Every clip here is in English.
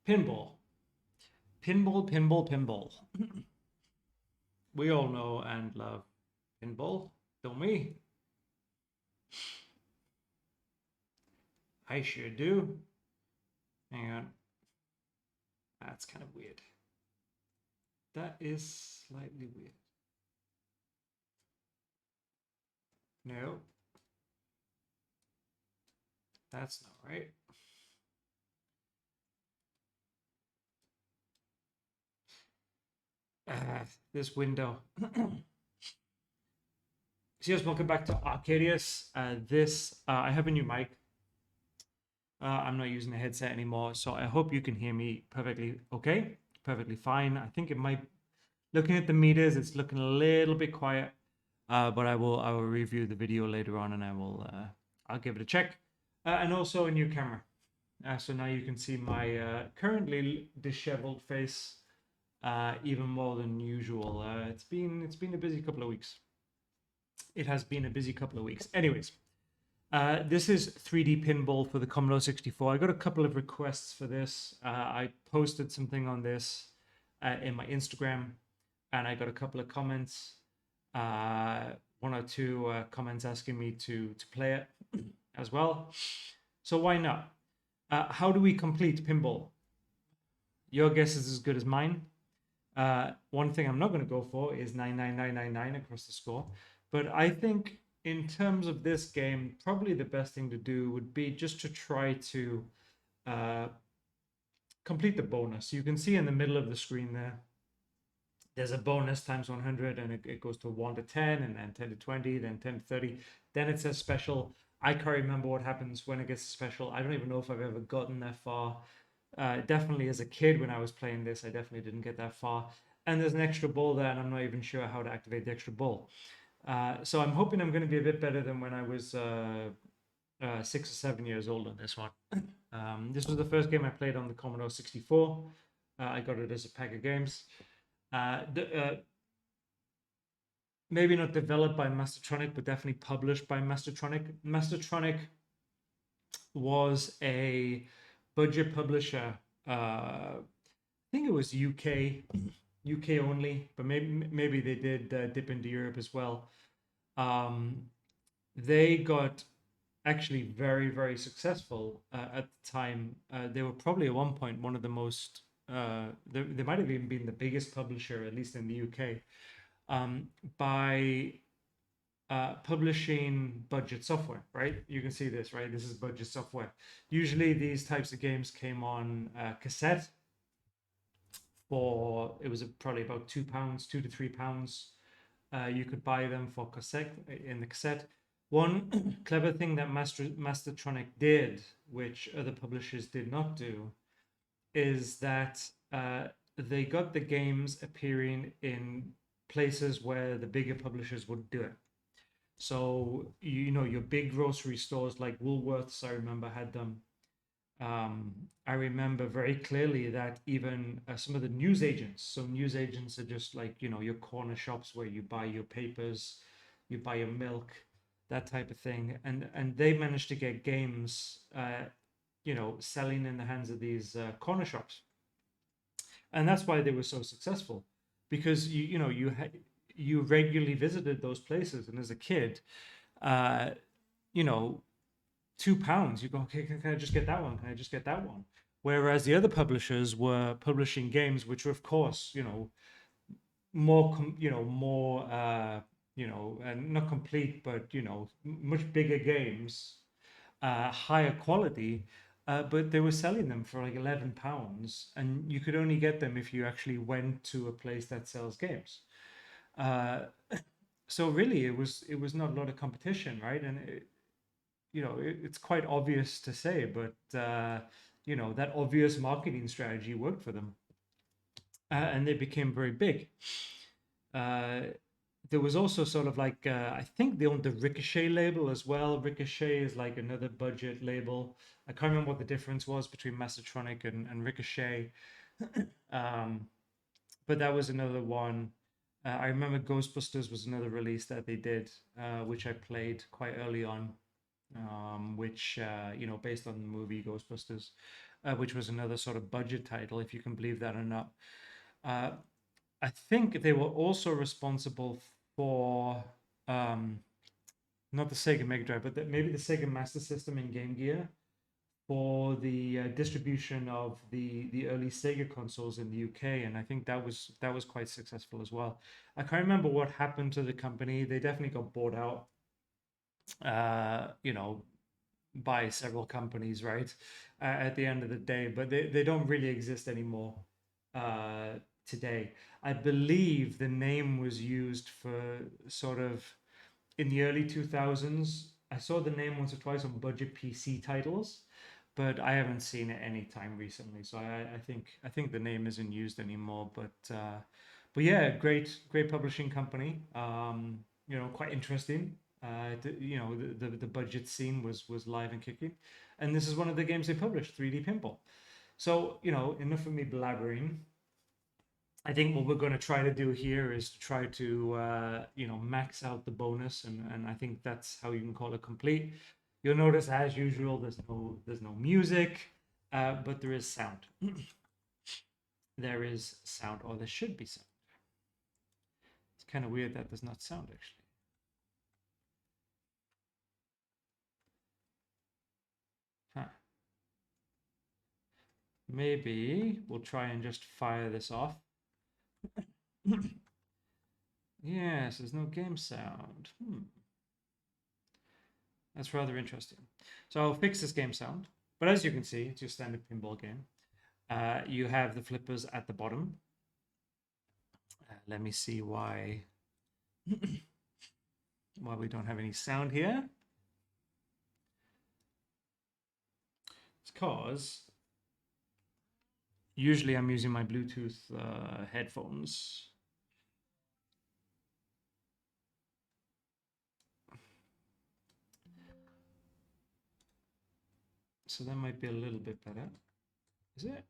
Pinball. Pinball, pinball, pinball. We all know and love pinball, don't we? I sure do. Hang on. That's kind of weird. That is slightly weird. No, that's not right. This window. So yes, welcome back to Arcadious. I have a new mic. I'm not using a headset anymore, so I hope you can hear me perfectly okay, perfectly fine. I think it might, looking at the meters, it's looking a little bit quiet, but I will review the video later on, and I'll give it a check. And also a new camera. So now you can see my currently disheveled face even more than usual. It's been a busy couple of weeks. It has been a busy couple of weeks. Anyways, this is 3D pinball for the Commodore 64. I got a couple of requests for this. I posted something on this in my Instagram, and I got a couple of comments. One or two comments asking me to play it as well. So why not? How do we complete pinball? Your guess is as good as mine. One thing I'm not going to go for is 99999 across the score. But I think in terms of this game, probably the best thing to do would be just to try to complete the bonus. You can see in the middle of the screen there's a bonus times 100, and it goes to 1 to 10, and then 10 to 20, then 10 to 30. Then it says special. I can't remember what happens when it gets special. I don't even know if I've ever gotten that far. Definitely as a kid when I was playing this, I definitely didn't get that far. And there's an extra ball there, and I'm not even sure how to activate the extra ball. So I'm hoping I'm going to be a bit better than when I was 6 or 7 years old on this one. This was the first game I played on the Commodore 64. I got it as a pack of games. Maybe not developed by Mastertronic, but definitely published by Mastertronic. Mastertronic was a budget publisher. I think it was UK only, but maybe they did dip into Europe as well. They got actually very successful at the time. They were probably at one point one of the most. They might have even been the biggest publisher, at least in the UK, by publishing budget software, right? You can see this, right? This is budget software. Usually these types of games came on cassette for, it was probably about £2, £2 to £3. You could buy them for cassette in the cassette. One clever thing that Mastertronic did, which other publishers did not do, is that they got the games appearing in places where the bigger publishers would do it. So you know your big grocery stores like Woolworths, I remember had them. I remember very clearly that even some of the newsagents. So newsagents are just like your corner shops where you buy your papers, you buy your milk, that type of thing, and they managed to get games, selling in the hands of these corner shops, and that's why they were so successful, because you regularly visited those places, and as a kid, uh, you know, £2, you go, okay, can I just get that one? Can I just get that one? Whereas the other publishers were publishing games which were, of course, more, more, and not complete, but much bigger games, higher quality, but they were selling them for like £11, and you could only get them if you actually went to a place that sells games. Uh, so really, it was not a lot of competition, right? And it's quite obvious to say, but that obvious marketing strategy worked for them, and they became very big. Uh, there was also sort of like I think they owned the Ricochet label as well. Ricochet is like another budget label. I can't remember what the difference was between Mastertronic and Ricochet, um, but that was another one. I remember Ghostbusters was another release that they did, which I played quite early on, which based on the movie Ghostbusters. which was another sort of budget title, if you can believe that or not. I think they were also responsible for not the Sega Mega Drive, but maybe the Sega Master System and Game Gear for the distribution of the early Sega consoles in the UK, and I think that was quite successful as well. I can't remember what happened to the company. They definitely got bought out, you know, by several companies, right? At the end of the day, but they don't really exist anymore today. I believe the name was used for sort of in the early 2000s. I saw the name once or twice on budget PC titles, but I haven't seen it any time recently. So I think the name isn't used anymore. But yeah, great publishing company. You know, quite interesting. You know, the budget scene was live and kicking, and this is one of the games they published, 3D Pinball. So you know, enough of me blabbering. I think what we're going to try to do here is to try to you know, max out the bonus, and I think that's how you can call it complete. You'll notice, as usual, there's no music, but there is sound. There is sound, or there should be sound. It's kind of weird that there's not sound actually. Huh. Maybe we'll try and just fire this off. Yes, there's no game sound. That's rather interesting. So I'll fix this game sound. But as you can see, it's your standard pinball game. You have the flippers at the bottom. Let me see why we don't have any sound here. It's because usually I'm using my Bluetooth headphones. So that might be a little bit better. Is it?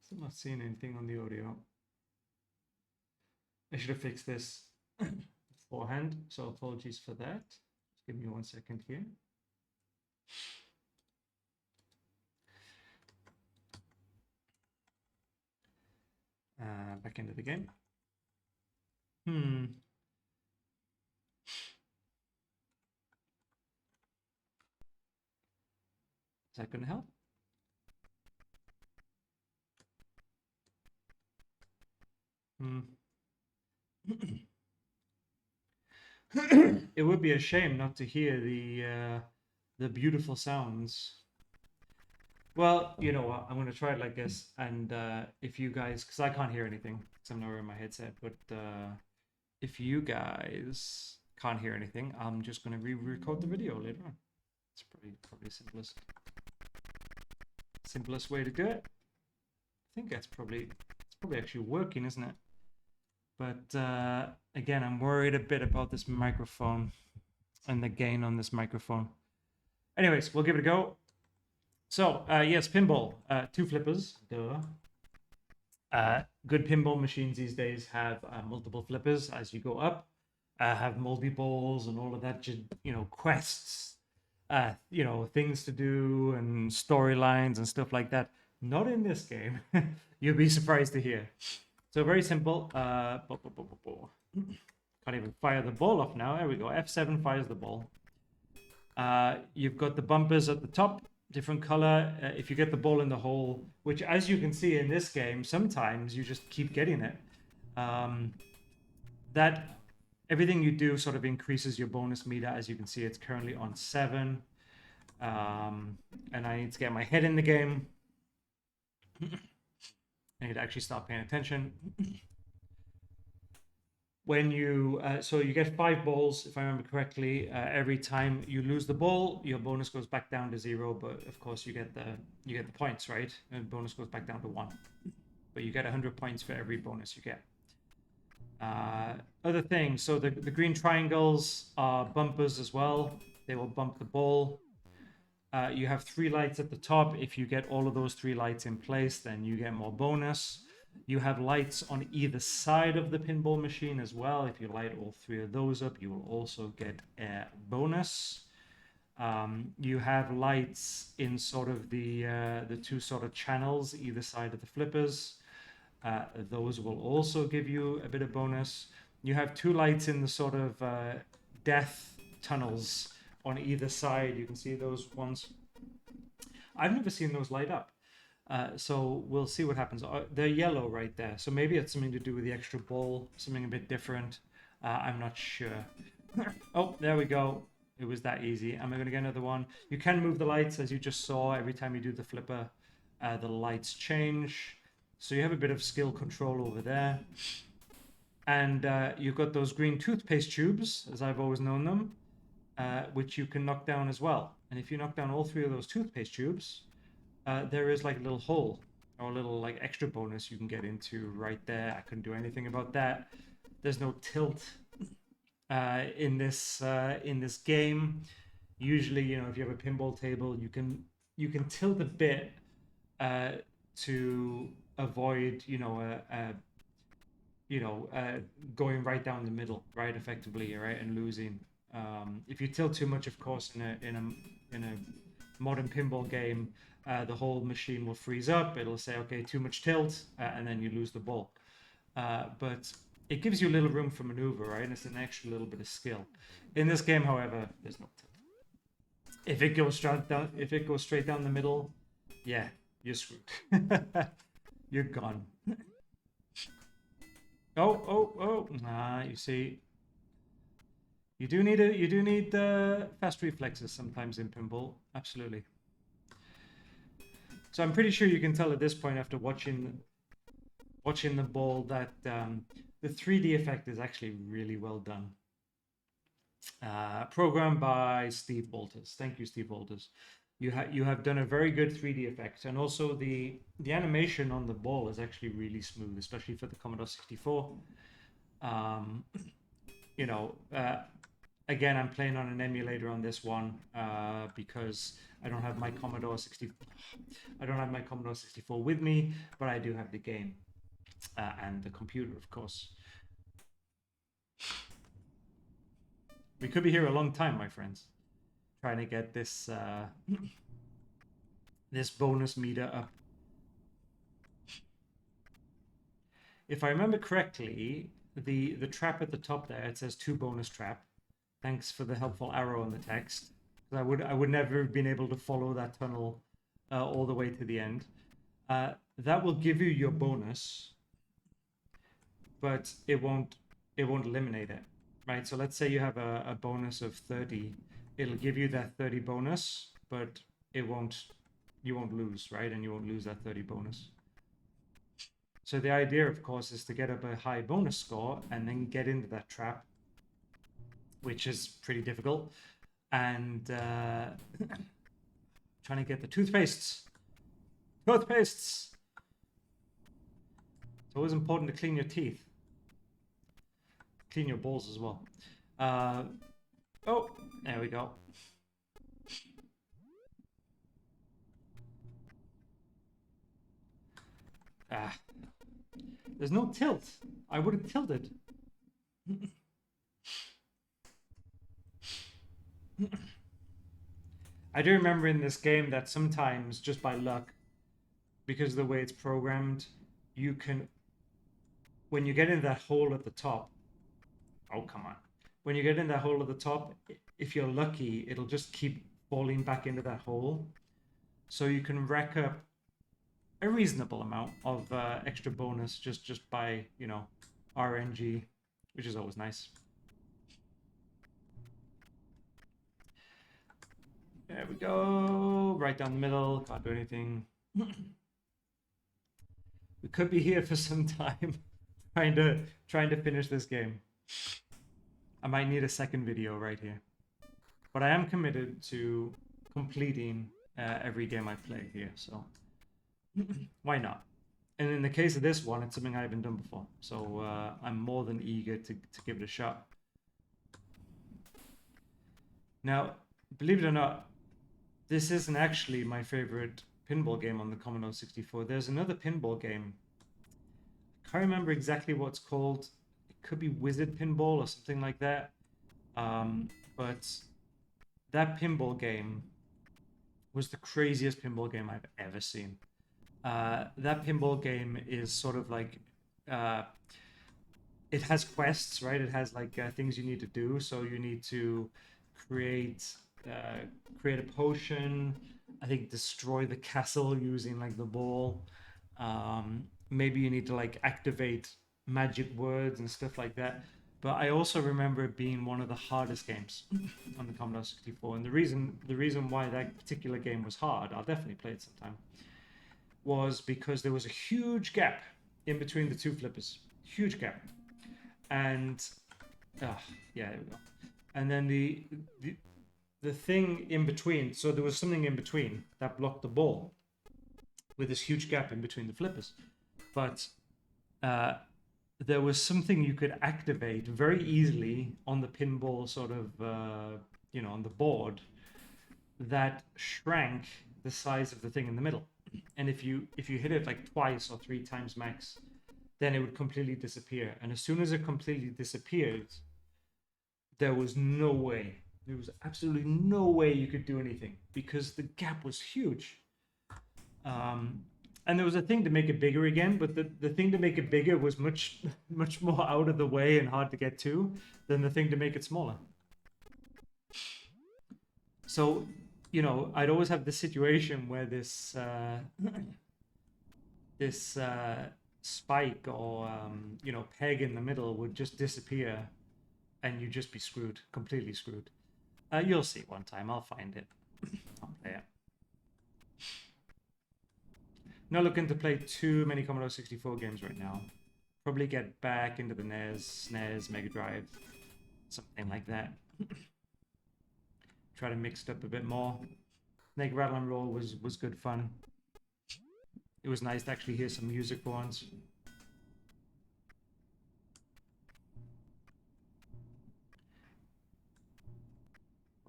Still not seeing anything on the audio. I should have fixed this beforehand, so apologies for that. Just give me 1 second here. Back into the game. Is that going to help? It would be a shame not to hear the beautiful sounds. Well, you know what? I'm going to try it like this, and if you guys, because I can't hear anything, because I'm not wearing my headset, but if you guys can't hear anything, I'm just going to re-record the video later on. It's probably simplest way to do it. I think it's probably actually working, isn't it? But again, I'm worried a bit about this microphone and the gain on this microphone. Anyways, we'll give it a go. So yes, pinball, 2 flippers, duh. Good pinball machines these days have multiple flippers as you go up, have multi-balls and all of that, you know, quests, you know, things to do and storylines and stuff like that. Not in this game. You'll be surprised to hear. So very simple. Can't even fire the ball off now. There we go. F7 fires the ball. You've got the bumpers at the top, different color. If you get the ball in the hole, which as you can see in this game, sometimes you just keep getting it. That everything you do sort of increases your bonus meter. As you can see, it's currently on 7. And I need to get my head in the game. I need to actually start paying attention. When you so you get 5 balls, if I remember correctly. Every time you lose the ball, your bonus goes back down to 0. But of course, you get the points, right? And bonus goes back down to 1. But you get 100 points for every bonus you get. Other things. So the green triangles are bumpers as well. They will bump the ball. You have 3 lights at the top. If you get all of those 3 lights in place, then you get more bonus. You have lights on either side of the pinball machine as well. If you light all 3 of those up, you will also get a bonus. You have lights in sort of the two sort of channels either side of the flippers. Those will also give you a bit of bonus. You have two lights in the sort of death tunnels on either side. You can see those ones. I've never seen those light up. So we'll see what happens. They're yellow right there. So maybe it's something to do with the extra ball, something a bit different. I'm not sure. Oh, there we go. It was that easy. Am I going to get another one? You can move the lights, as you just saw. Every time you do the flipper, the lights change. So you have a bit of skill control over there. And you've got those green toothpaste tubes, as I've always known them, which you can knock down as well. And if you knock down all three of those toothpaste tubes, there is like a little hole or a little like extra bonus you can get into right there. I couldn't do anything about that. There's no tilt in this game. Usually, you know, if you have a pinball table, you can tilt a bit to avoid, going right down the middle, right, effectively, right, and losing. If you tilt too much, of course, in a modern pinball game, the whole machine will freeze up. It'll say, okay, too much tilt, and then you lose the ball. But it gives you a little room for maneuver, right? And it's an extra little bit of skill. In this game, however, there's no tilt. If it goes straight down the middle, yeah, you're screwed. You're gone. Oh! You see, you do need fast reflexes sometimes in pinball. Absolutely. So I'm pretty sure you can tell at this point after watching the ball that the 3D effect is actually really well done. Programmed by Steve Walters. Thank you, Steve Walters. You have done a very good 3D effect, and also the animation on the ball is actually really smooth, especially for the Commodore 64. Again, I'm playing on an emulator on this one because I don't have my Commodore 64 with me, but I do have the game and the computer, of course. We could be here a long time, my friends, trying to get this this bonus meter up. If I remember correctly, the trap at the top there, it says 2 bonus trap. Thanks for the helpful arrow on the text. I would never have been able to follow that tunnel all the way to the end. That will give you your bonus, but it won't eliminate it, right? So let's say you have a bonus of 30. It'll give you that 30 bonus, but you won't lose, right? And you won't lose that 30 bonus. So the idea, of course, is to get up a high bonus score and then get into that trap, which is pretty difficult. And trying to get the toothpastes. It's always important to clean your teeth. Clean your balls as well. Oh, there we go. There's no tilt. I would have tilted. I do remember in this game that sometimes, just by luck, because of the way it's programmed, you can, when you get in that hole at the top, oh, come on. When you get in that hole at the top, if you're lucky, it'll just keep falling back into that hole. So you can rack up a reasonable amount of extra bonus just by, RNG, which is always nice. There we go. Right down the middle. Can't do anything. We could be here for some time trying to finish this game. I might need a second video right here. But I am committed to completing every game I play here, so why not? And in the case of this one, it's something I haven't done before, so I'm more than eager to give it a shot. Now, believe it or not, this isn't actually my favorite pinball game on the Commodore 64. There's another pinball game. I can't remember exactly what it's called. It could be Wizard Pinball or something like that. But that pinball game was the craziest pinball game I've ever seen. That pinball game is sort of like uh, it has quests, right? It has like things you need to do. So you need to create uh, create a potion. I think destroy the castle using like the ball. Maybe you need to like activate magic words and stuff like that. But I also remember it being one of the hardest games on the Commodore 64. And the reason why that particular game was hard, I'll definitely play it sometime, was because there was a huge gap in between the two flippers. Huge gap. And yeah, there we go. And then the thing in between, so there was something in between that blocked the ball with this huge gap in between the flippers. But there was something you could activate very easily on the pinball sort of on the board that shrank the size of the thing in the middle. And if you hit it like twice or three times max, then it would completely disappear. And as soon as it completely disappeared, there was no way. There was absolutely no way you could do anything because the gap was huge. And there was a thing to make it bigger again, but the thing to make it bigger was much much more out of the way and hard to get to than the thing to make it smaller. So, I'd always have this situation where this spike or peg in the middle would just disappear, and you'd just be screwed, completely screwed. You'll see one time. I'll find it. I'll play it. Not looking to play too many Commodore 64 games right now. Probably get back into the NES, SNES, Mega Drive, something like that. Try to mix it up a bit more. Snake Rattle and Roll was good fun. It was nice to actually hear some music for once.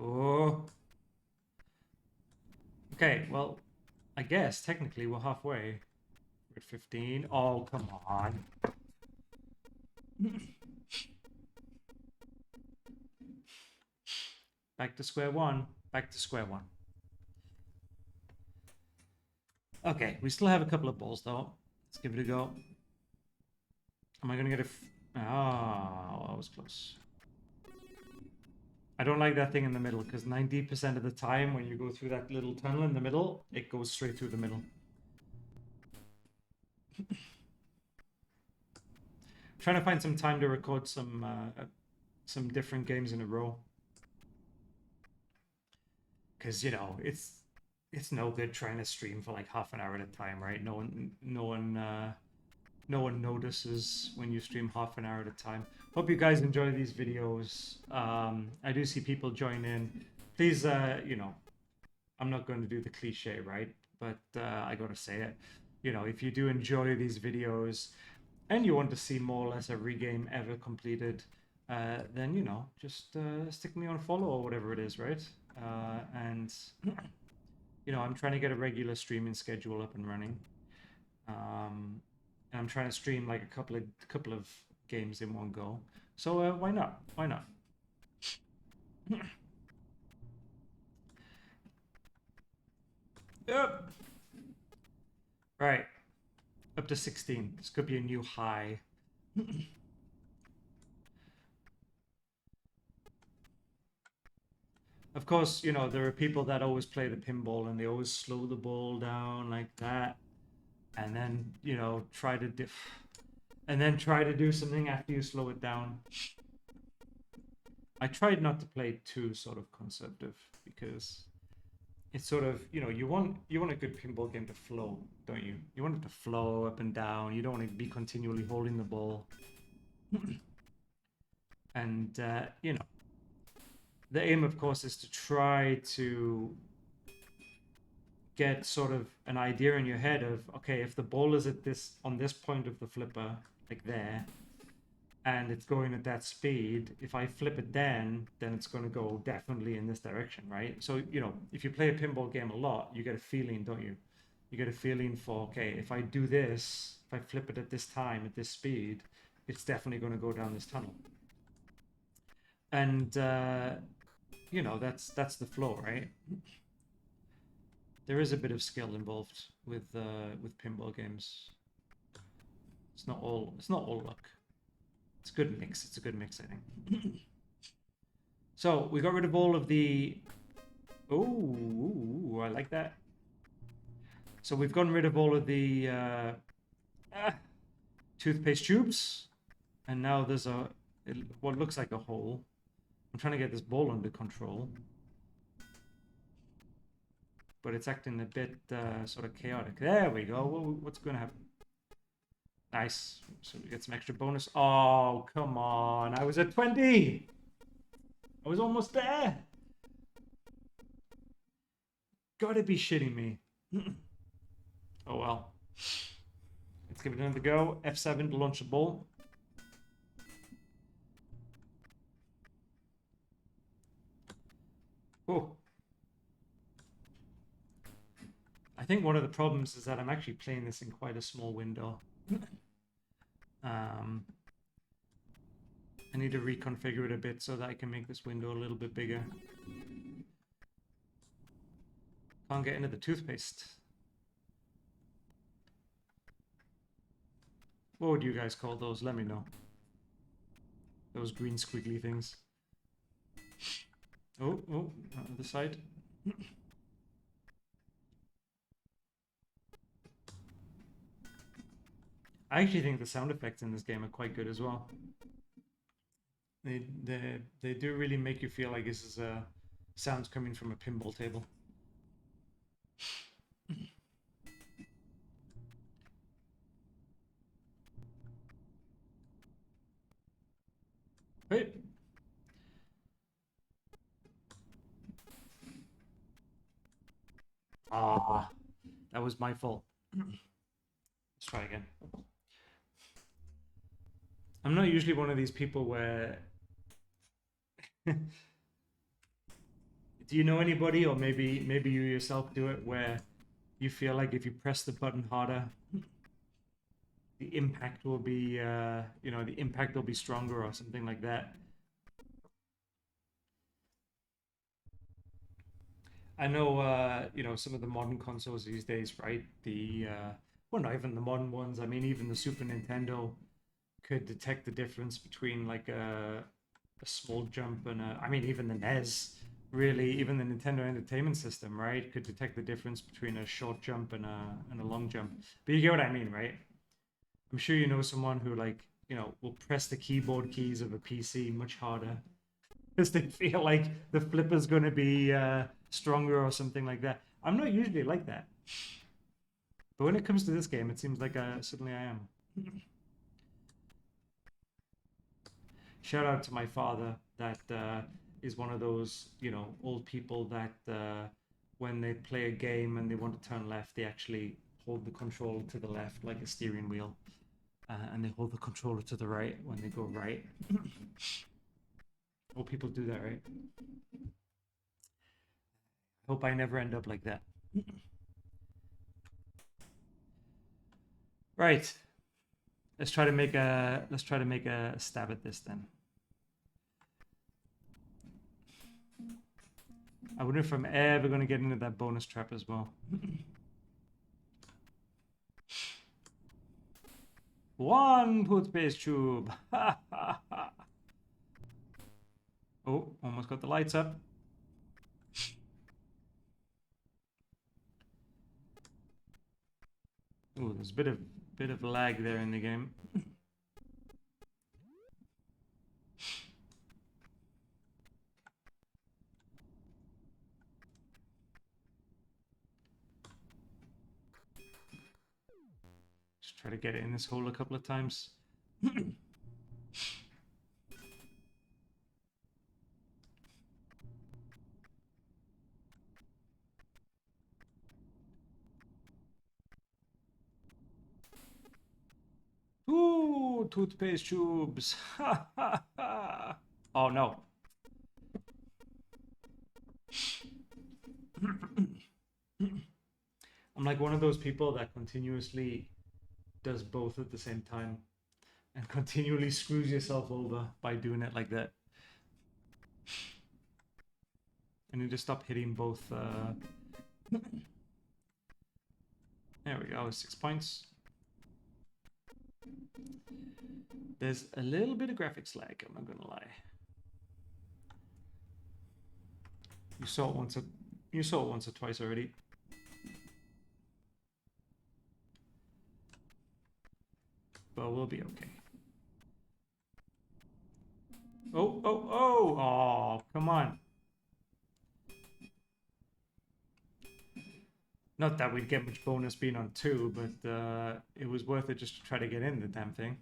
Oh. Okay, well, I guess technically we're halfway. We're at 15. Oh, come on. Back to square one. Back to square one. Okay, we still have a couple of balls though. Let's give it a go. Am I gonna get a? Oh, that was close. I don't like that thing in the middle because 90% of the time when you go through that little tunnel in the middle, it goes straight through the middle. Trying to find some time to record some different games in a row. Because it's no good trying to stream for like half an hour at a time, right? No one notices when you stream half an hour at a time. Hope you guys enjoy these videos. I do see people join in. Please, I'm not going to do the cliche, right? But I gotta say it. If you do enjoy these videos and you want to see more or less every game ever completed, then just stick me on a follow or whatever it is, right? And I'm trying to get a regular streaming schedule up and running. And I'm trying to stream like a couple of games in one go. So why not? Why not? Yep. Right. Up to 16. This could be a new high. Of course, there are people that always play the pinball and they always slow the ball down like that. And then, try to do something after you slow it down. I tried not to play too sort of conservative because it's sort of, you want a good pinball game to flow, don't you? You want it to flow up and down. You don't want to be continually holding the ball. And the aim, of course, is to try to get sort of an idea in your head of, okay, if the ball is on this point of the flipper, like there, and it's going at that speed, if I flip it then it's going to go definitely in this direction, right? So, if you play a pinball game a lot, you get a feeling, don't you? You get a feeling for, okay, if I do this, if I flip it at this time, at this speed, it's definitely going to go down this tunnel. And you know, that's the flow, right? There is a bit of skill involved with pinball games. It's not all luck. It's a good mix. It's a good mix, I think. So we got rid of all of the. Oh, I like that. So we've gotten rid of all of the toothpaste tubes, and now there's what looks like a hole. I'm trying to get this ball under control, but it's acting a bit sort of chaotic. There we go. What's going to happen? Nice. So we get some extra bonus. Oh, come on. I was at 20. I was almost there. Gotta be shitting me. Oh, well. Let's give it another go. F7 to launch the ball. Oh. I think one of the problems is that I'm actually playing this in quite a small window. I need to reconfigure it a bit so that I can make this window a little bit bigger. Can't get into the toothpaste. What would you guys call those? Let me know. Those green squiggly things. Oh, other side. I actually think the sound effects in this game are quite good as well. They do really make you feel like this is sounds coming from a pinball table. Hey. Ah, that was my fault. Let's try again. I'm not usually one of these people where do you know anybody, or maybe you yourself do it, where you feel like if you press the button harder, the impact will be you know, the impact will be stronger or something like that? I know you know, some of the modern consoles these days, right? The well, not even the modern ones. I mean, even the Super Nintendo could detect the difference between like a small jump and a, I mean, even the NES, really, even the Nintendo Entertainment System, right, could detect the difference between a short jump and a long jump. But you get what I mean, right? I'm sure you know someone who, like, you know, will press the keyboard keys of a PC much harder because they feel like the flipper's going to be stronger or something like that. I'm not usually like that, but when it comes to this game, it seems like suddenly I am. Shout out to my father that is one of those, you know, old people that when they play a game and they want to turn left, they actually hold the controller to the left like a steering wheel, and they hold the controller to the right when they go right. Old people do that, right? Hope I never end up like that. Right. Let's try to make a stab at this then. I wonder if I'm ever going to get into that bonus trap as well. One toothpaste tube. Oh, almost got the lights up. Oh, there's a bit of lag there in the game. Just try to get it in this hole a couple of times. Ooh, toothpaste tubes. Oh no. I'm like one of those people that continuously does both at the same time and continually screws yourself over by doing it like that. I need to stop hitting both. There we go, 6 points. There's a little bit of graphics lag, I'm not gonna lie. You saw it once or twice already. But we'll be okay. Oh, come on. Not that we'd get much bonus being on 2, but it was worth it just to try to get in the damn thing.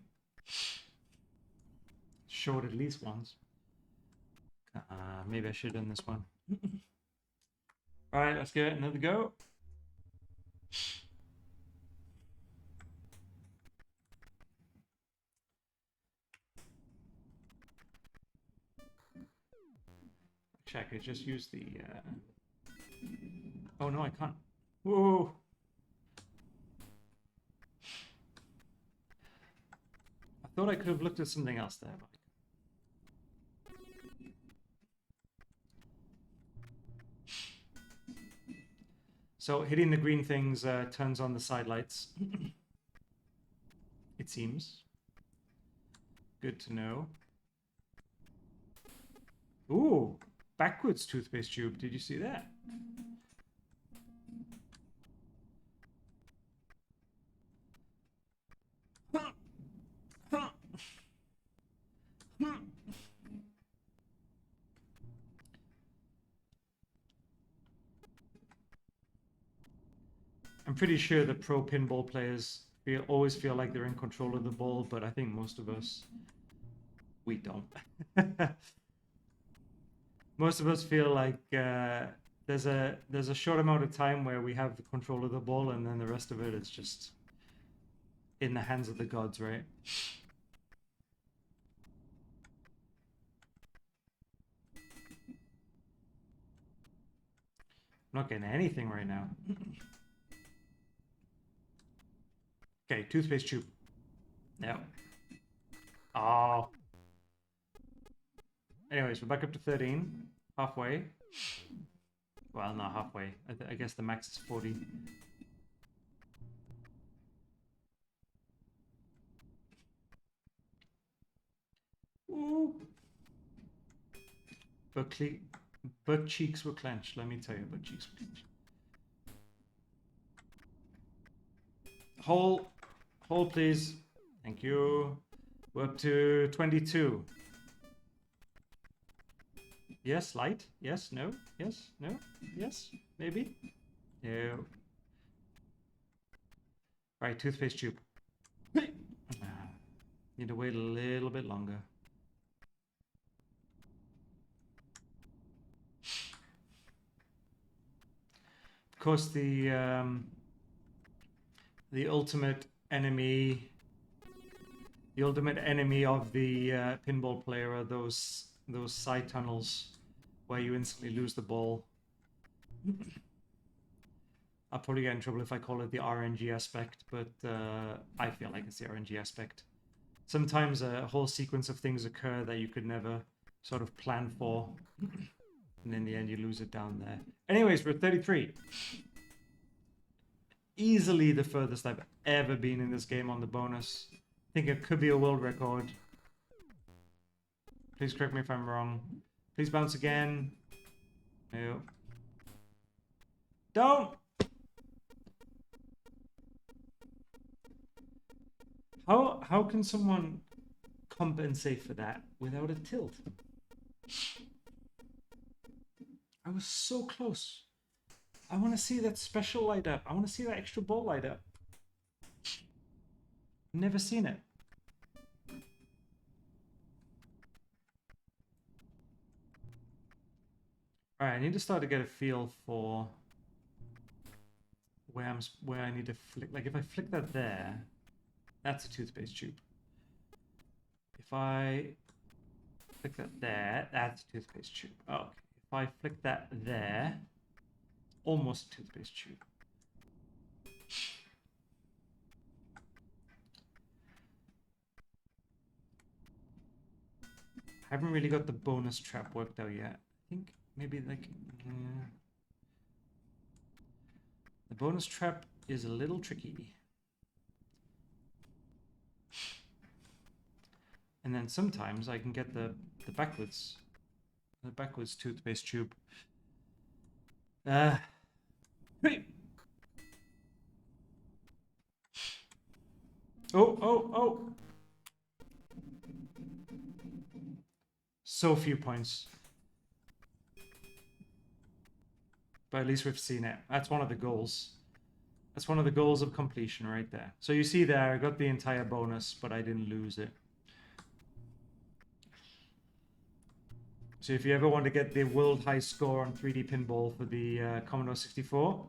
Showed at least once. Maybe I should have done this one. All right, let's give it another go. Check, I just use the... Oh, no, I can't. Whoa! I thought I could have looked at something else there. So hitting the green things turns on the side lights. It seems. Good to know. Ooh, backwards toothpaste tube. Did you see that? I'm pretty sure the pro pinball players always feel like they're in control of the ball, but I think most of us, we don't. Most of us feel like there's a short amount of time where we have the control of the ball, and then the rest of it is just in the hands of the gods, right? I'm not getting anything right now. Okay, toothpaste tube. No. Oh. Anyways, we're back up to 13. Halfway. Well, not halfway. I guess the max is 40. Ooh. Butt cheeks were clenched. Let me tell you, butt cheeks were clenched. Hold, please. Thank you. We're up to 22. Yes, light. Yes, no. Yes, no. Yes, maybe. No. Right, toothpaste tube. Need to wait a little bit longer. Of course, the ultimate enemy of the pinball player are those side tunnels where you instantly lose the ball. I'll probably get in trouble if I call it the RNG aspect, but I feel like it's the RNG aspect. Sometimes a whole sequence of things occur that you could never sort of plan for, and in the end you lose it down there. Anyways, we're at 33. Easily the furthest I've ever been in this game on the bonus. I think it could be a world record. Please correct me if I'm wrong. Please bounce again. No. Don't! How can someone compensate for that without a tilt? I was so close. I want to see that special light up. I want to see that extra ball light up. Never seen it. All right, I need to start to get a feel for where I need to flick. Like if I flick that there, that's a toothpaste tube. If I flick that there, that's a toothpaste tube. Oh, okay. If I flick that there, almost a toothpaste tube. I haven't really got the bonus trap worked out yet. I think maybe like the bonus trap is a little tricky. And then sometimes I can get the backwards toothpaste tube. Hey. Oh. So few points. But at least we've seen it. That's one of the goals. That's one of the goals of completion right there. So you see there, I got the entire bonus, but I didn't lose it. So if you ever want to get the world high score on 3D pinball for the Commodore 64,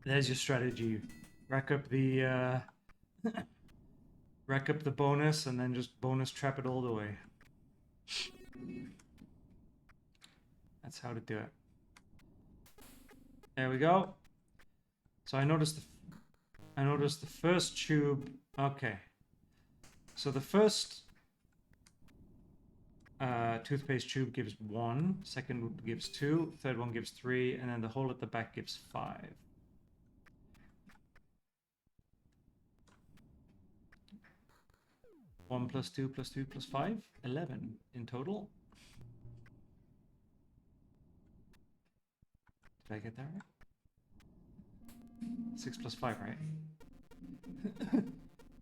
there's your strategy. Rack up the rack up the bonus and then just bonus trap it all the way. That's how to do it. There we go. So I noticed the first tube. Okay. So the first toothpaste tube gives 1, second gives 2, third one gives 3, and then the hole at the back gives 5. One plus 2 plus 2 plus 5, 11 in total. Did I get that right? 6 plus 5, right?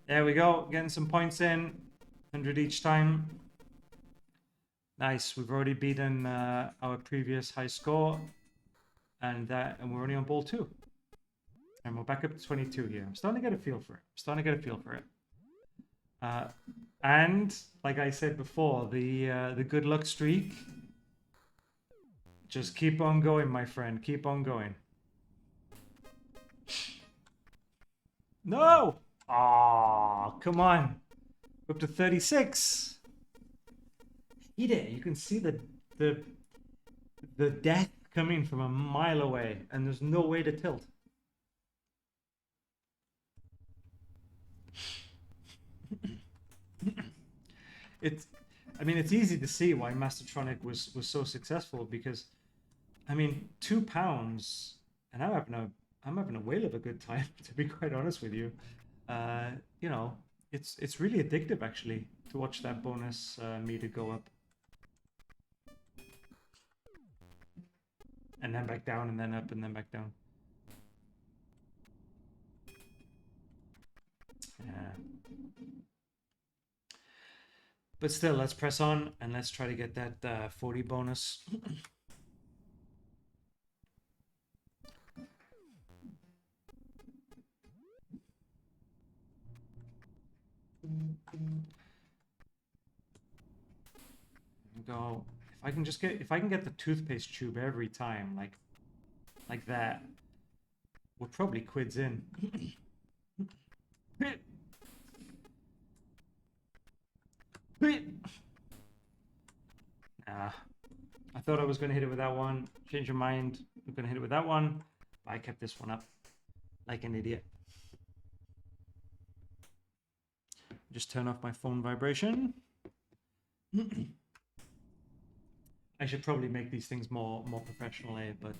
There we go, getting some points in. 100 each time. Nice, we've already beaten our previous high score. And we're only on ball 2. And we're back up to 22 here. I'm starting to get a feel for it. And like I said before, the good luck streak. Just keep on going, my friend. Keep on going. No! Aw, come on. We're up to 36. Eat it. You can see the death coming from a mile away, and there's no way to tilt. It's easy to see why Mastertronic was so successful, because I mean, £2, and I'm having a whale of a good time, to be quite honest with you. You know, it's really addictive actually to watch that bonus meter go up. And then back down, and then up, and then back down. Yeah. But still, let's press on, and let's try to get that 40 bonus. Go. If I can get the toothpaste tube every time, like that, we're probably quids in. I thought I was going to hit it with that one. Change your mind. I'm going to hit it with that one. But I kept this one up like an idiot. Just turn off my phone vibration. I should probably make these things more professional, but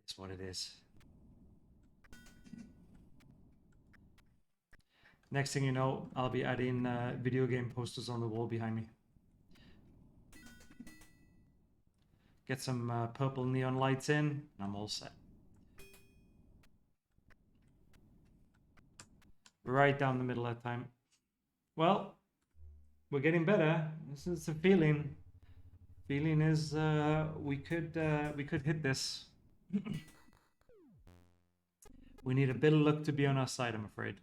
it's what it is. Next thing you know, I'll be adding video game posters on the wall behind me. Get some purple neon lights in, and I'm all set. Right down the middle that time. Well, we're getting better. This is the feeling. Feeling is we could hit this. We need a bit of luck to be on our side, I'm afraid.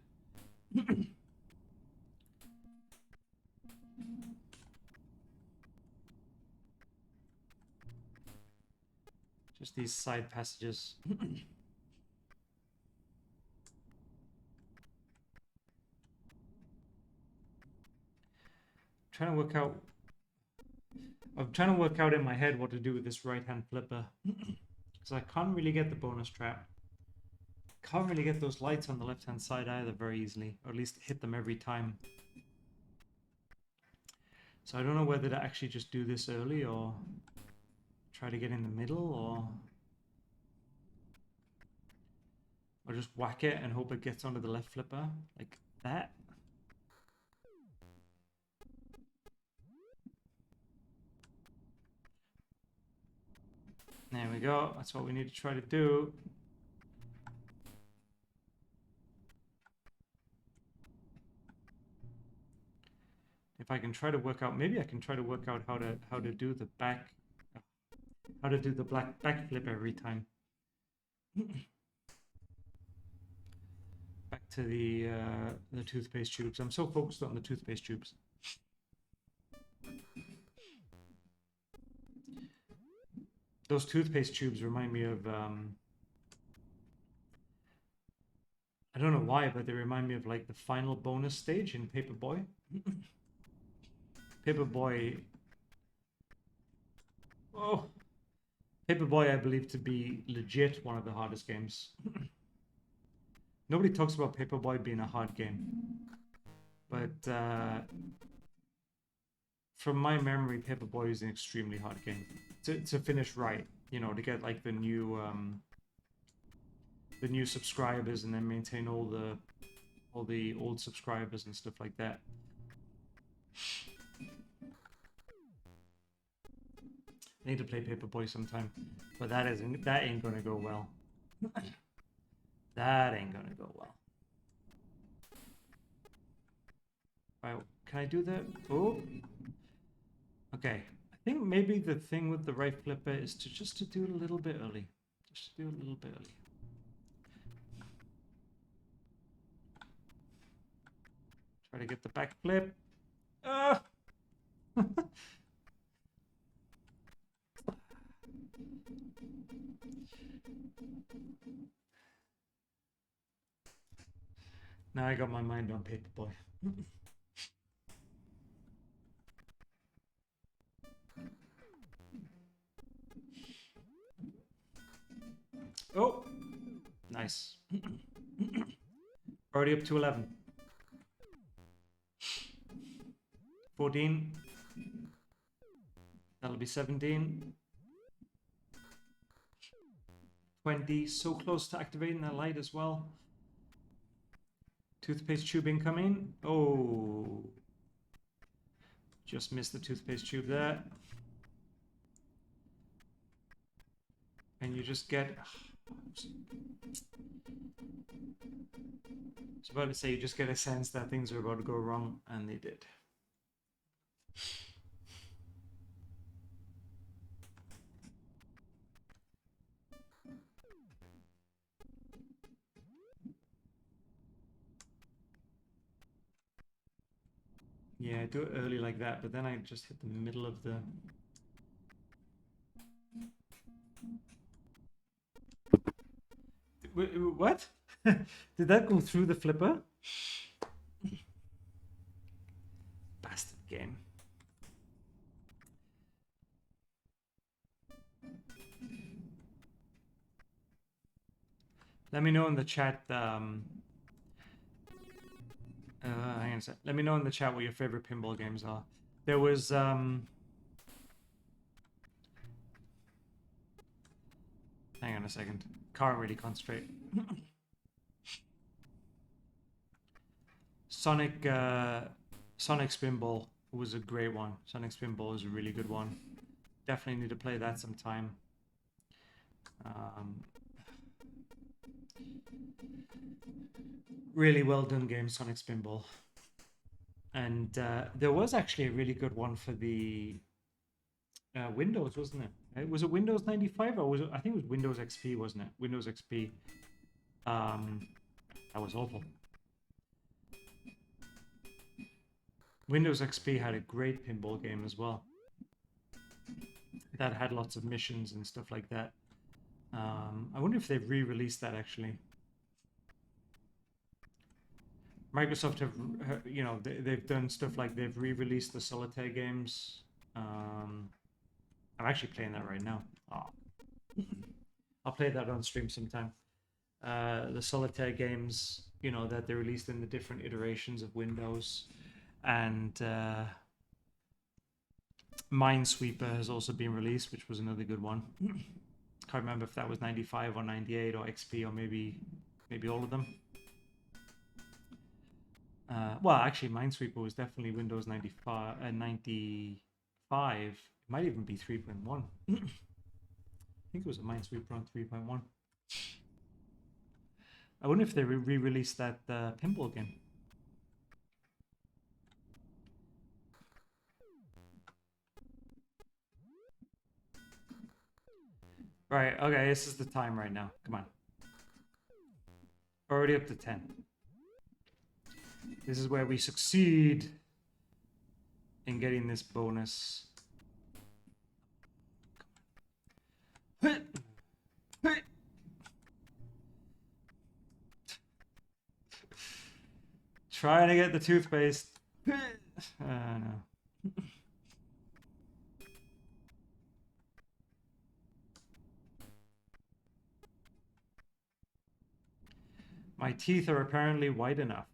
Just these side passages. I'm trying to work out in my head what to do with this right-hand flipper. Because I can't really get the bonus trap. Can't really get those lights on the left-hand side either very easily. Or at least hit them every time. So I don't know whether to actually just do this early or Try to get in the middle, or just whack it and hope it gets onto the left flipper like that. There we go. That's what we need to try to do. If I can try to work out, maybe I can try to work out how to do the back, how to do the back flip every time. Back to the toothpaste tubes. I'm so focused on the toothpaste tubes. Those toothpaste tubes remind me of I don't know why, but they remind me of like the final bonus stage in Paperboy. Paperboy. Oh, Paperboy, I believe to be legit one of the hardest games. Nobody talks about Paperboy being a hard game, but from my memory, Paperboy is an extremely hard game to finish right. You know, to get like the new subscribers and then maintain all the old subscribers and stuff like that. I need to play Paperboy sometime, but that ain't gonna go well. That ain't gonna go well. Right, can I do that? Oh, okay. I think maybe the thing with the right flipper is to do it a little bit early. Just to do it a little bit early. Try to get the back flip. Ah! Now I got my mind on Paperboy. Oh, nice. Already up to 11. 14. That'll be 17. 20. So close to activating that light as well. Toothpaste tube incoming. Oh. Just missed the toothpaste tube there. And you just get... I was about to say, you just get a sense that things are about to go wrong, and they did. Yeah, do it early like that, but then I just hit the middle of the... What? Did that go through the flipper? Bastard game. Let me know in the chat. Hang on a sec. Let me know in the chat what your favorite pinball games are. There was hang on a second. Can't really concentrate. Sonic Spinball was a great one. Sonic Spinball is a really good one. Definitely need to play that sometime. Really well done game, Sonic Spinball. And there was actually a really good one for the Windows, wasn't it? Was it Windows 95 or was it? I think it was Windows XP, wasn't it? Windows XP. That was awful. Windows XP had a great pinball game as well. That had lots of missions and stuff like that. I wonder if they've re-released that actually. Microsoft have, you know, they've done stuff like they've re-released the solitaire games. I'm actually playing that right now. Oh. I'll play that on stream sometime. The solitaire games, you know, that they released in the different iterations of Windows, and Minesweeper has also been released, which was another good one. Can't remember if that was 95 or 98 or XP or maybe all of them. Well, actually, Minesweeper was definitely Windows 95. 95. It might even be 3.1. I think it was a Minesweeper on 3.1. I wonder if they re-released that pinball game. Right, okay, this is the time right now. Come on. Already up to 10. This is where we succeed in getting this bonus. Trying to get the toothpaste. No. My teeth are apparently white enough.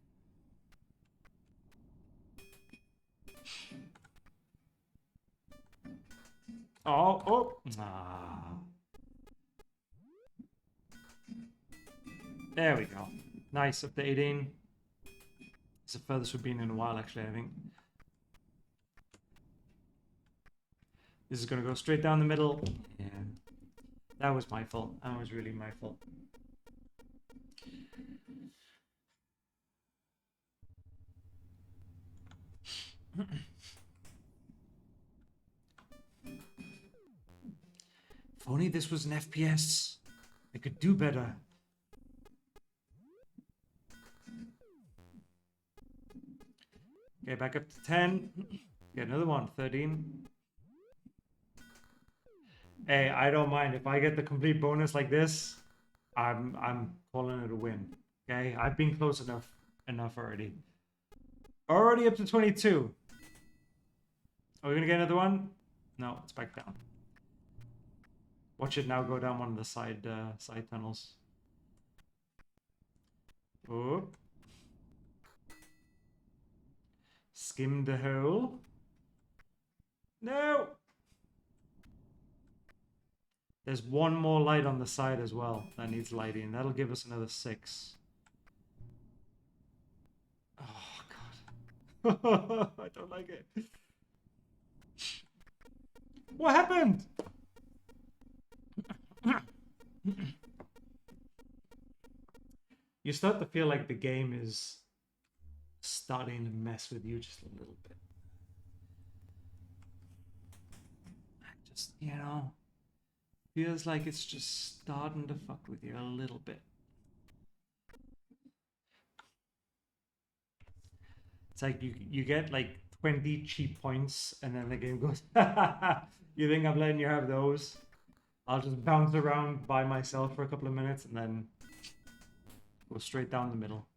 Oh. Ah. There we go. Nice, up to 18. It's the furthest we've been in a while, actually, I think. This is going to go straight down the middle. Yeah. That was my fault. That was really my fault. If only this was an FPS, I could do better. Okay, back up to 10. Get another one, 13. Hey, I don't mind if I get the complete bonus like this. I'm calling it a win. Okay, I've been close enough already. Already up to 22. Are we gonna get another one? No, it's back down. Watch it now go down one of the side tunnels. Oh. Skim the hole. No! There's one more light on the side as well that needs lighting. That'll give us another 6. Oh, God. I don't like it. What happened? You start to feel like the game is starting to mess with you just a little bit. Just, you know, feels like it's just starting to fuck with you a little bit. It's like you get like 20 cheap points and then the game goes, you think I'm letting you have those? I'll just bounce around by myself for a couple of minutes and then go straight down the middle.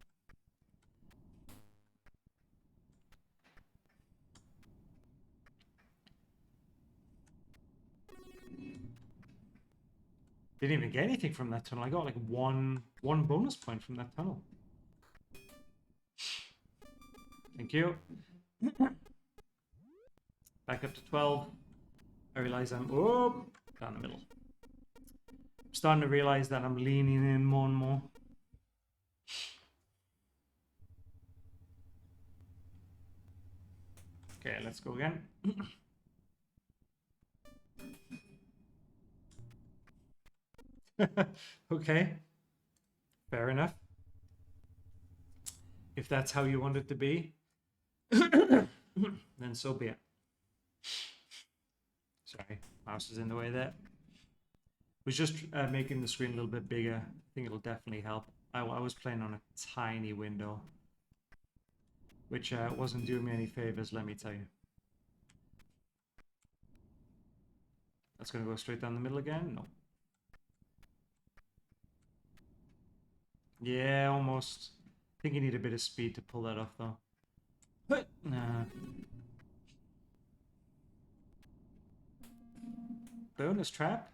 Didn't even get anything from that tunnel. I got like one bonus point from that tunnel. Thank you. Back up to 12. I realize I'm down the middle. I'm starting to realize that I'm leaning in more and more. Okay, let's go again. Okay, fair enough. If that's how you want it to be, then so be it. Sorry, mouse is in the way there. Was just making the screen a little bit bigger. I think it'll definitely help. I was playing on a tiny window, which wasn't doing me any favors, let me tell you. That's going to go straight down the middle again? No. Yeah, almost. I think you need a bit of speed to pull that off, though. But, nah. Bonus trap?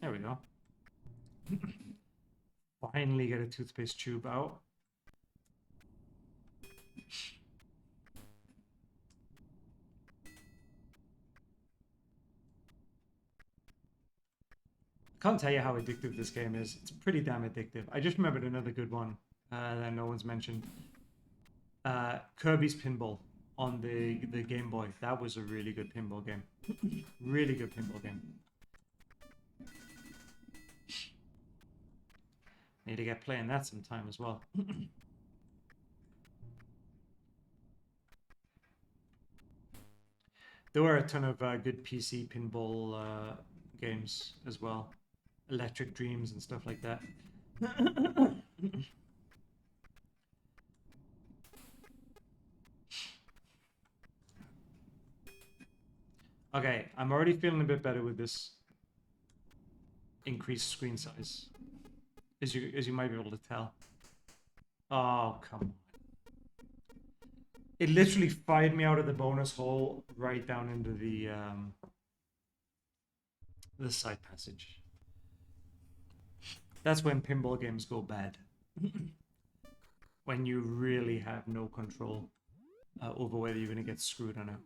There we go. Finally get a toothpaste tube out. Can't tell you how addictive this game is. It's pretty damn addictive. I just remembered another good one that no one's mentioned. Kirby's Pinball on the Game Boy. That was a really good pinball game. Really good pinball game. Need to get playing that sometime as well. There were a ton of good PC pinball games as well. Electric Dreams and stuff like that. Okay, I'm already feeling a bit better with this increased screen size, as you might be able to tell. Oh, come on. It literally fired me out of the bonus hole right down into the side passage. That's when pinball games go bad. When you really have no control over whether you're going to get screwed or not.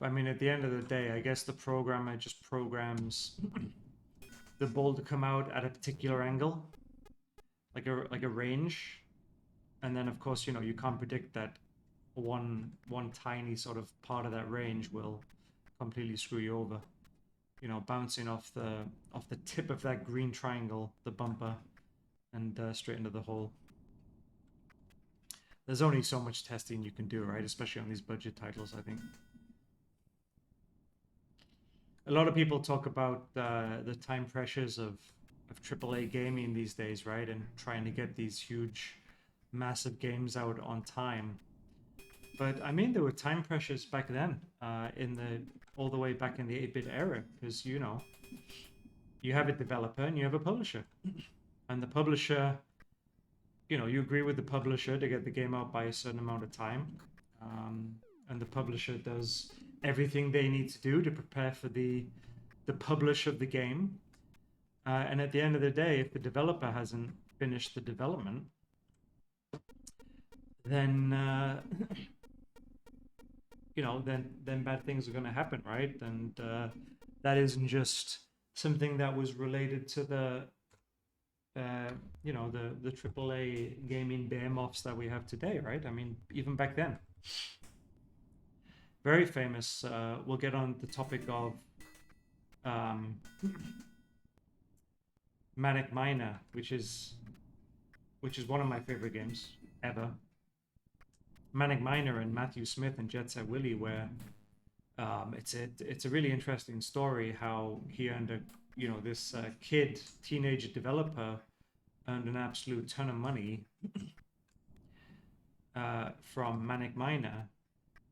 I mean, at the end of the day, I guess the programmer just programs the ball to come out at a particular angle, like a range, and then of course, you know, you can't predict that one tiny sort of part of that range will completely screw you over. You know, bouncing off the tip of that green triangle, the bumper, and straight into the hole. There's only so much testing you can do, right? Especially on these budget titles, I think. A lot of people talk about the time pressures of AAA gaming these days, right? And trying to get these huge, massive games out on time. But I mean, there were time pressures back then, all the way back in the 8-bit era, because you know, you have a developer and you have a publisher, and the publisher, you know, you agree with the publisher to get the game out by a certain amount of time, and the publisher does everything they need to do to prepare for the publish of the game. And at the end of the day, if the developer hasn't finished the development, then you know, then bad things are going to happen, right? And that isn't just something that was related to the you know, the AAA gaming behemoths that we have today, right? I mean, even back then. Very famous. We'll get on the topic of Manic Miner, which is one of my favorite games ever. Manic Miner and Matthew Smith and Jet Set Willie, where it's a really interesting story how he earned this teenage developer earned an absolute ton of money from Manic Miner.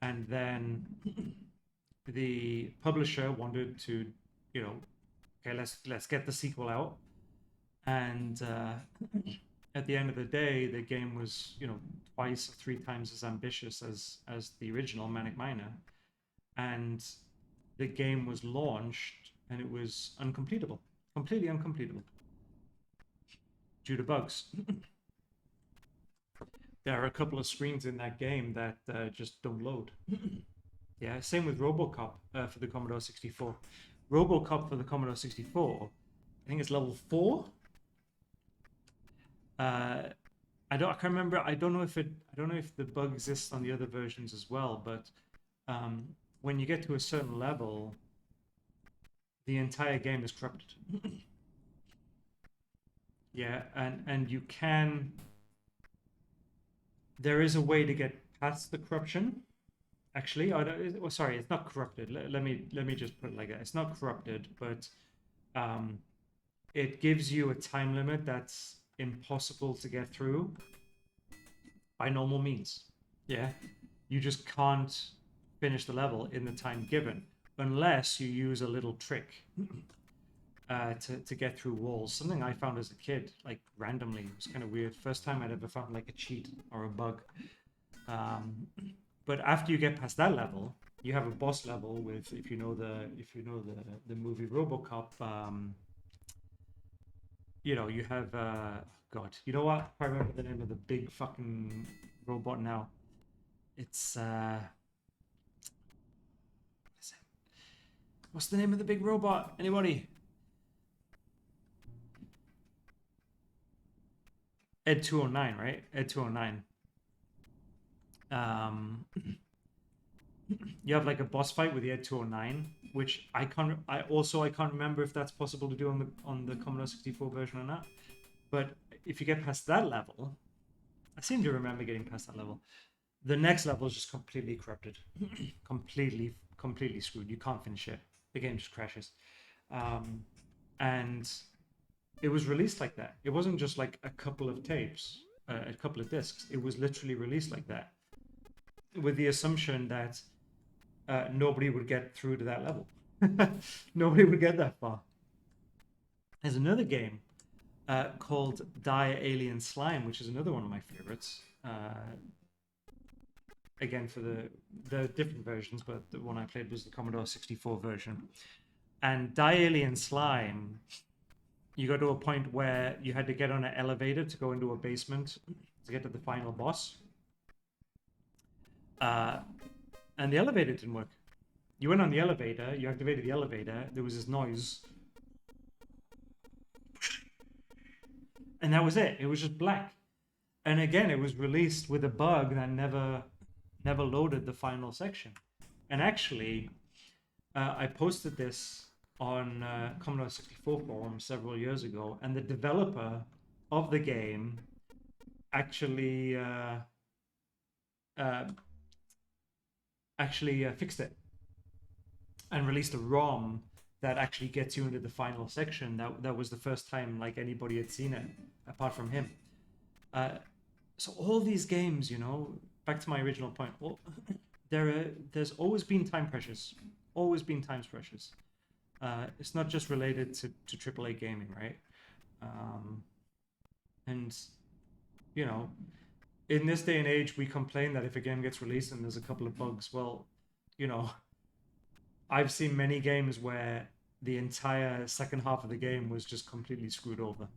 And then the publisher wanted to, you know, okay, let's get the sequel out. And at the end of the day, the game was, you know, twice or 3 times as ambitious as the original Manic Miner. And the game was launched and it was uncompletable, completely uncompletable, due to bugs. There are a couple of screens in that game that just don't load. Yeah, same with RoboCop for the Commodore 64. RoboCop for the Commodore 64, I think it's level 4. I can't remember. I don't know if the bug exists on the other versions as well. But when you get to a certain level, the entire game is corrupted. Yeah, and you can. There is a way to get past the corruption. Actually, sorry, it's not corrupted. Let me just put it like that. It's not corrupted, but it gives you a time limit that's impossible to get through by normal means. Yeah, you just can't finish the level in the time given unless you use a little trick to get through walls. Something I found as a kid, like randomly. It was kind of weird. First time I'd ever found like a cheat or a bug. But after you get past that level, you have a boss level with, if you know the movie RoboCop, you know, you have God, you know what? I remember the name of the big fucking robot now. It's what's the name of the big robot? Anybody? Ed 209, right? Ed 209. You have like a boss fight with the Ed 209, which I can't remember if that's possible to do on the Commodore 64 version or not. But if you get past that level, I seem to remember getting past that level. The next level is just completely corrupted, completely screwed. You can't finish it. The game just crashes, and it was released like that. It wasn't just like a couple of tapes, a couple of discs. It was literally released like that, with the assumption that nobody would get through to that level. Nobody would get that far. There's another game called Die Alien Slime, which is another one of my favorites. Again, for the different versions, but the one I played was the Commodore 64 version. And Die Alien Slime, you got to a point where you had to get on an elevator to go into a basement to get to the final boss. And the elevator didn't work. You went on the elevator, you activated the elevator, there was this noise. And that was it. It was just black. And again, it was released with a bug that never loaded the final section. And actually, I posted this on Commodore 64 forum several years ago, and the developer of the game actually fixed it and released a ROM that actually gets you into the final section. That was the first time like anybody had seen it apart from him. So all these games, you know, back to my original point, well, there's always been time pressures. Always been time pressures. It's not just related to AAA gaming, right? And you know, in this day and age, we complain that if a game gets released and there's a couple of bugs, well, you know, I've seen many games where the entire second half of the game was just completely screwed over,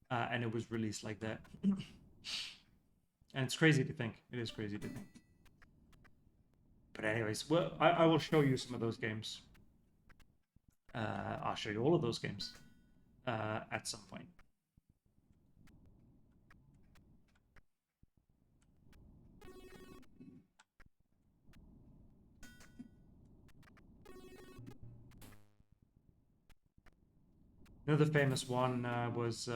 and it was released like that. And it's crazy to think. It is crazy to think. But anyways, well, I will show you some of those games. I'll show you all of those games at some point. Another famous one was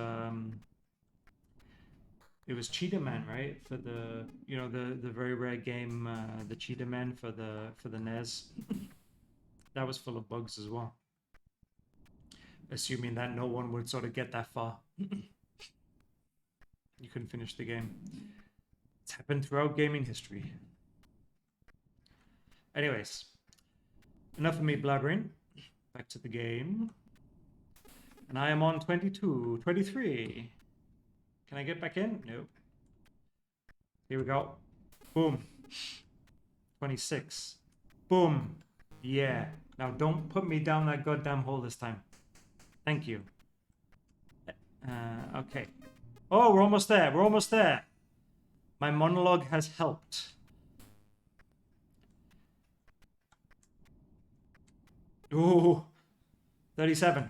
it was Cheetah Man, right? For the the very rare game, the Cheetah Man for the NES. That was full of bugs as well. Assuming that no one would sort of get that far. You couldn't finish the game. It's happened throughout gaming history. Anyways, enough of me blabbering. Back to the game. And I am on 22, 23. Can I get back in? No. Here we go. Boom. 26. Boom. Yeah. Now don't put me down that goddamn hole this time. Thank you. Okay. Oh, we're almost there. We're almost there. My monologue has helped. Ooh. 37.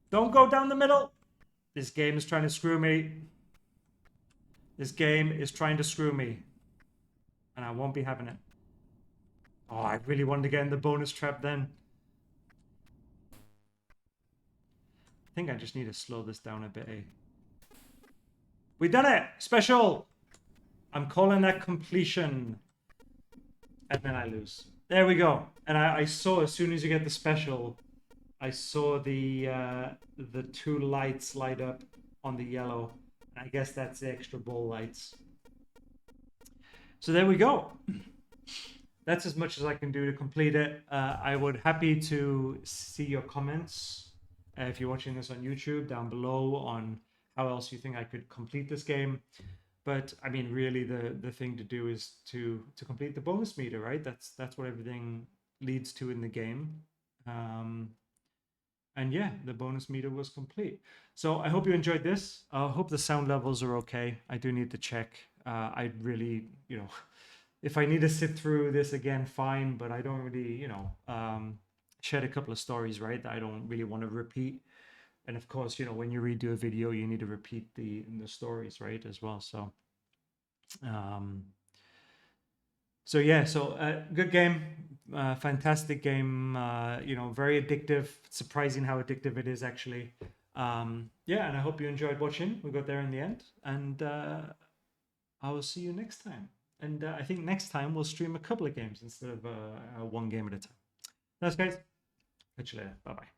Don't go down the middle. This game is trying to screw me. This game is trying to screw me. And I won't be having it. Oh, I really wanted to get in the bonus trap then. I think I just need to slow this down a bit, eh? We done it! Special! I'm calling that completion. And then I lose. There we go. And I saw as soon as you get the special, I saw the two lights light up on the yellow. I guess that's the extra ball lights. So there we go. That's as much as I can do to complete it. I would happy to see your comments if you're watching this on YouTube down below on how else you think I could complete this game. But I mean, really, the thing to do is to complete the bonus meter, right? That's what everything leads to in the game. And yeah, the bonus meter was complete. So I hope you enjoyed this. I hope the sound levels are okay. I do need to check. I really, if I need to sit through this again, fine. But I don't really, shared a couple of stories, right, that I don't really want to repeat. And of course, when you redo a video, you need to repeat the stories, right, as well. So, yeah, good game, fantastic game. Very addictive. Surprising how addictive it is, actually. Yeah, and I hope you enjoyed watching. We got there in the end, and I will see you next time. And I think next time we'll stream a couple of games instead of one game at a time. Thanks, guys. Catch you later. Bye bye.